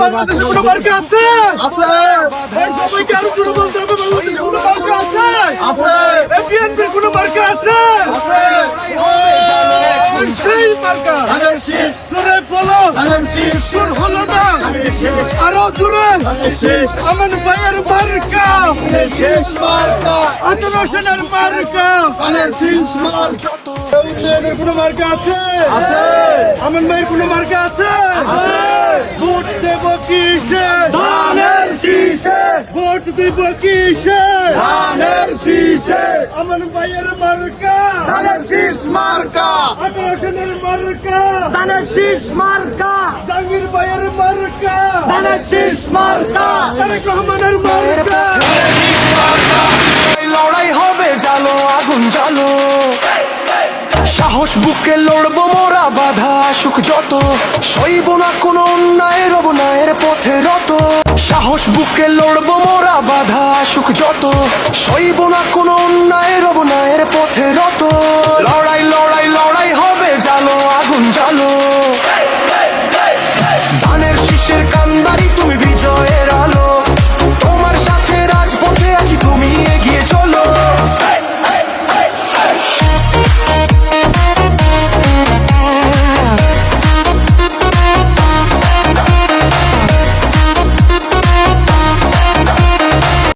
বাংলাদেশে কোনো মার্কা আছে? এই সবাইকে আরো জোরে বলতে হবে, বাংলাদেশে কোনো মার্কা আছে? এই বিএনপির কোনো মার্কা আছে? সেই মার্কা জোরে বলো, জোর হলো না, আরো জোরে। আমান ভাইয়ের মার্কা, আতর হোসেনের মার্কা, উন্নয়নের কোনো মার্কা আছে? আমান ভাইয়ের কোনো মার্কা আছে? ভোট দেব কিসে? ধানের শীষে। ভোট দেব কিসে? ধানের শীষে। আমান ভাইয়ের মার্কা ধানের শীষ মার্কা, আতর হোসেনের মার্কা ধানের শীষ মার্কা, জাহাঙ্গীর ভাইয়ের মার্কা ধানের শীষ মার্কা, তারেক রহমানের মার্কা। লড়াই হবে জালো আগুন জালো, সাহস বুকে লড়বো মোরা, বাধা সুখ যত সইব না কোনো অন্যায়ের অবনায়ের পথে রত। সাহস বুকে লড়বো মোরা, বাধা সুখ যত সইব না কোনো অন্যায়ের অবনায়ের পথে রত।